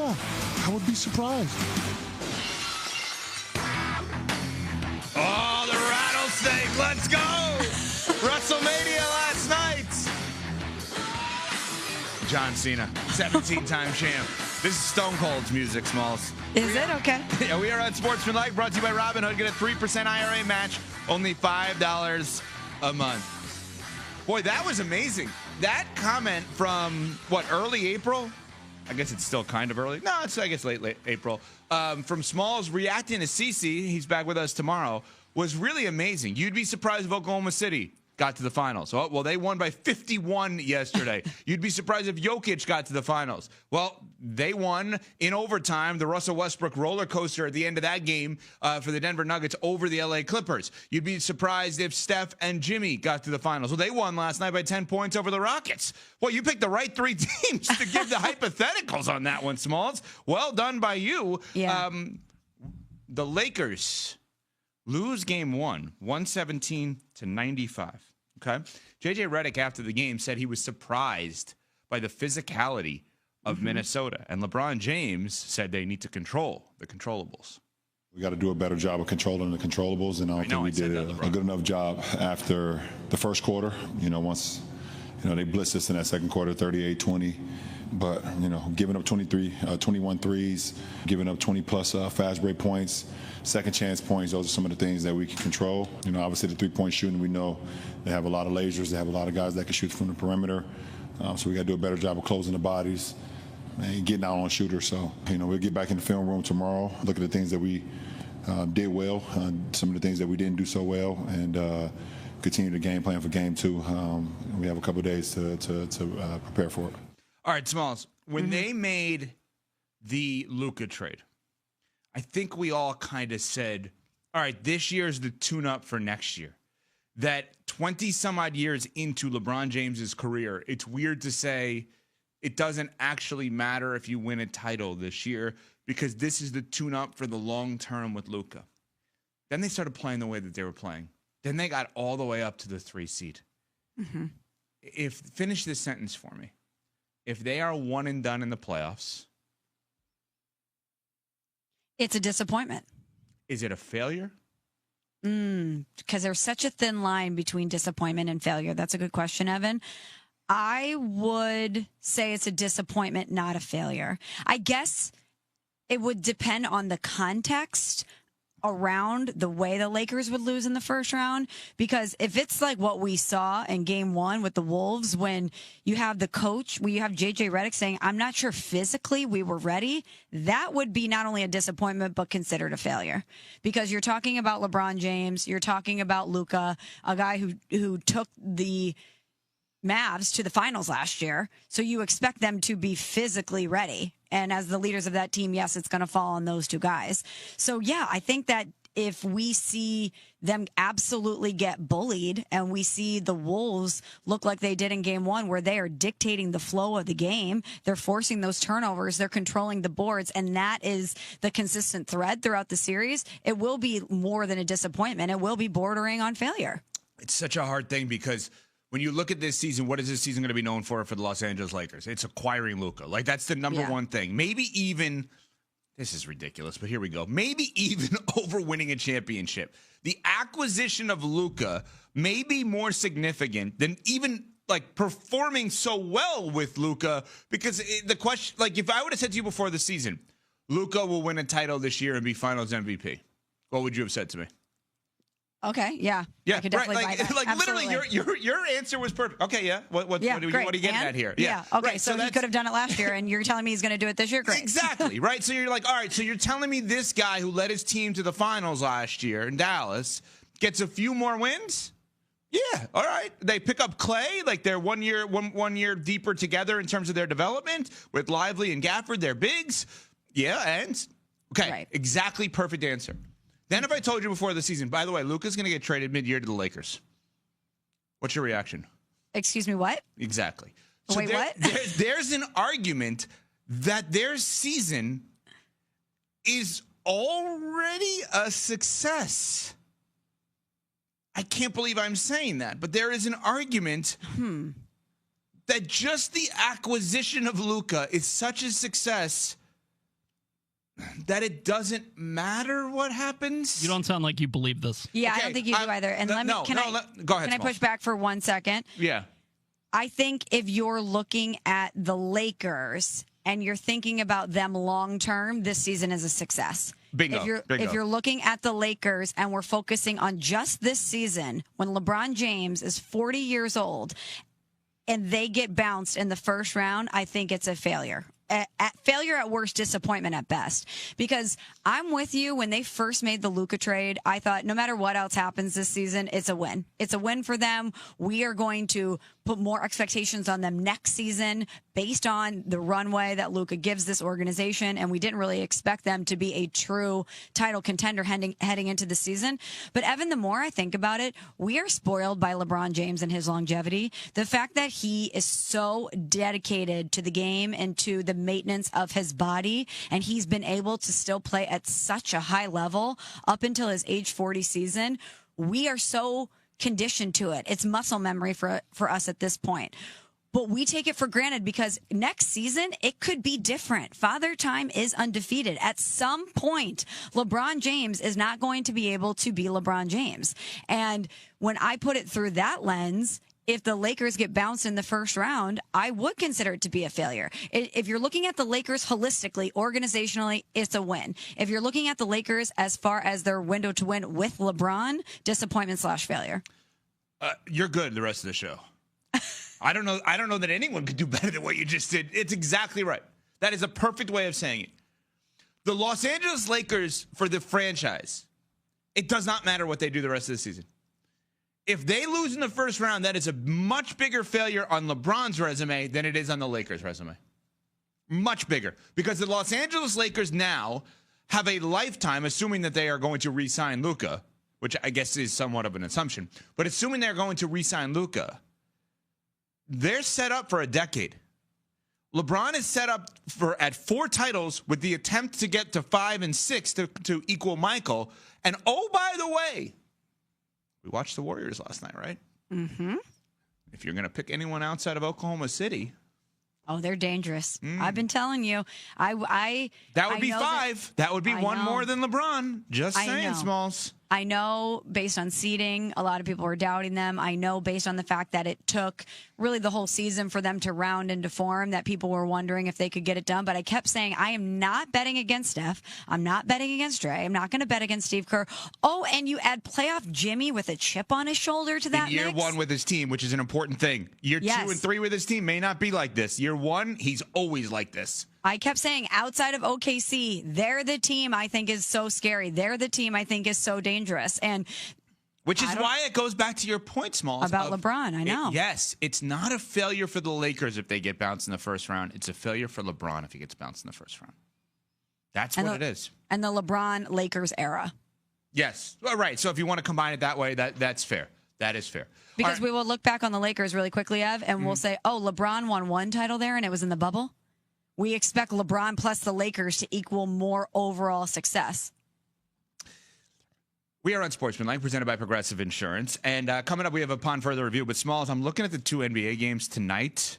Yeah, I would be surprised. Oh, the rattlesnake. Let's go. WrestleMania last night. John Cena, 17-time champ. This is Stone Cold's music, Smalls. Is it? Okay. Yeah, we are on Sportsmanlike, brought to you by Robinhood. Get a 3% IRA match, only $5 a month. Boy, that was amazing. That comment from, early April? I guess it's still kind of early. No, it's, I guess, late April. From Smalls reacting to CeCe, he's back with us tomorrow, was really amazing. You'd be surprised if Oklahoma City got to the finals. Oh, well, they won by 51 yesterday. You'd be surprised if Jokic got to the finals. Well, they won in overtime, the Russell Westbrook roller coaster at the end of that game for the Denver Nuggets over the LA Clippers. You'd be surprised if Steph and Jimmy got to the finals. Well, they won last night by 10 points over the Rockets. Well, you picked the right three teams to give the hypotheticals on that one, Smalls. Well done by you. Yeah. The Lakers lose game one, 117-95. Okay. JJ Redick after the game said he was surprised by the physicality of Minnesota. And LeBron James said they need to control the controllables. We got to do a better job of controlling the controllables, and I don't think we did a good enough job after the first quarter. Once they blitzed us in that second quarter, 38-20. But, giving up 21 threes, giving up 20-plus fast break points, second chance points, those are some of the things that we can control. Obviously the three-point shooting, we know they have a lot of lasers. They have a lot of guys that can shoot from the perimeter. So we got to do a better job of closing the bodies and getting out on shooters. So, we'll get back in the film room tomorrow, look at the things that we did well, some of the things that we didn't do so well, and continue the game plan for game two. We have a couple of days to prepare for it. All right, Smalls, when they made the Luka trade, I think we all kind of said, all right, this year is the tune-up for next year. That 20-some-odd years into LeBron James's career, it's weird to say it doesn't actually matter if you win a title this year because this is the tune-up for the long term with Luka. Then they started playing the way that they were playing. Then they got all the way up to the 3 seed. Finish this sentence for me. If they are one and done in the playoffs, It's a disappointment. Is it a failure? Because there's such a thin line between disappointment and failure. That's a good question, Evan. I would say it's a disappointment, not a failure. I guess it would depend on the context around the way the Lakers would lose in the first round. Because if it's like what we saw in game one with the Wolves, when you have the coach, when you have JJ Redick saying, I'm not sure physically we were ready, that would be not only a disappointment, but considered a failure. Because you're talking about LeBron James, you're talking about Luka, a guy who took the Mavs to the finals last year. So you expect them to be physically ready. And as the leaders of that team, yes, it's going to fall on those two guys. So, yeah, I think that if we see them absolutely get bullied and we see the Wolves look like they did in game one, where they are dictating the flow of the game, they're forcing those turnovers, they're controlling the boards, and that is the consistent thread throughout the series, it will be more than a disappointment. It will be bordering on failure. It's such a hard thing because when you look at this season, what is this season going to be known for the Los Angeles Lakers? It's acquiring Luka. Like, that's the number one thing. Maybe even, this is ridiculous, but here we go. Maybe even over winning a championship. The acquisition of Luka may be more significant than even, like, performing so well with Luka, because the question, like, if I would have said to you before the season, Luka will win a title this year and be finals MVP, what would you have said to me? Okay, yeah. Yeah, I could definitely right. buy that. Like Absolutely. literally, your answer was perfect. Okay, yeah. What are you getting at here? Yeah. Okay, right, so he could have done it last year, and you're telling me he's going to do it this year? Great. Exactly, right? So you're like, all right, so you're telling me this guy who led his team to the finals last year in Dallas gets a few more wins? Yeah, all right. They pick up Clay, like they're one year deeper together in terms of their development with Lively and Gafford, they're bigs. Yeah, and okay, Right. Exactly perfect answer. Then if I told you before the season, by the way, Luka's going to get traded mid-year to the Lakers, what's your reaction? Excuse me, what? Exactly. Wait, what? There's an argument that their season is already a success. I can't believe I'm saying that, but there is an argument that just the acquisition of Luka is such a success that it doesn't matter what happens. You don't sound like you believe this. Yeah, Okay, I don't think you do either. And go ahead. Can I push back for 1 second? Yeah. I think if you're looking at the Lakers and you're thinking about them long term, this season is a success. Bingo. If you're looking at the Lakers and we're focusing on just this season, when LeBron James is 40 years old and they get bounced in the first round, I think it's a failure. Failure at worst, disappointment at best. Because I'm with you, when they first made the Luka trade, I thought no matter what else happens this season, it's a win. It's a win for them. We are going to put more expectations on them next season based on the runway that Luka gives this organization. And we didn't really expect them to be a true title contender heading into the season. But Evan, the more I think about it, we are spoiled by LeBron James and his longevity. The fact that he is so dedicated to the game and to the maintenance of his body, and he's been able to still play at such a high level up until his age 40 season. We are so conditioned to it. It's muscle memory for us at this point. But we take it for granted because next season, it could be different. Father Time is undefeated. At some point, LeBron James is not going to be able to be LeBron James. And when I put it through that lens, if the Lakers get bounced in the first round, I would consider it to be a failure. If you're looking at the Lakers holistically, organizationally, it's a win. If you're looking at the Lakers as far as their window to win with LeBron, disappointment/failure. You're good the rest of the show. I don't know that anyone could do better than what you just did. It's exactly right. That is a perfect way of saying it. The Los Angeles Lakers, for the franchise, it does not matter what they do the rest of the season. If they lose in the first round, that is a much bigger failure on LeBron's resume than it is on the Lakers' resume. Much bigger. Because the Los Angeles Lakers now have a lifetime, assuming that they are going to re-sign Luka, which I guess is somewhat of an assumption, but assuming they're going to re-sign Luka, they're set up for a decade. LeBron is set up at 4 titles with the attempt to get to 5 and 6 to equal Michael. And oh, by the way, we watched the Warriors last night, right? Mm-hmm. If you're going to pick anyone outside of Oklahoma City. Oh, they're dangerous. I've been telling you. That would be 5. That would be one more than LeBron. Just saying, Smalls. I know based on seeding, a lot of people were doubting them. I know based on the fact that it took really the whole season for them to round into form that people were wondering if they could get it done. But I kept saying, I am not betting against Steph. I'm not betting against Dre. I'm not going to bet against Steve Kerr. Oh, and you add playoff Jimmy with a chip on his shoulder to that Year mix? 1 with his team, which is an important thing. Year 2 and 3 with his team may not be like this. Year 1, he's always like this. I kept saying outside of OKC, they're the team I think is so scary. They're the team I think is so dangerous. And which is why it goes back to your point, Smalls. About LeBron, I know. Yes, it's not a failure for the Lakers if they get bounced in the first round. It's a failure for LeBron if he gets bounced in the first round. That's what it is. And the LeBron-Lakers era. Yes. All right. So if you want to combine it that way, that's fair. That is fair. Because we will look back on the Lakers really quickly, Ev, and we'll say, oh, LeBron won 1 title there and it was in the bubble. We expect LeBron plus the Lakers to equal more overall success. We are on Sportsmanlike, presented by Progressive Insurance. And coming up, we have Upon Further Review. But Smalls, I'm looking at the 2 NBA games tonight.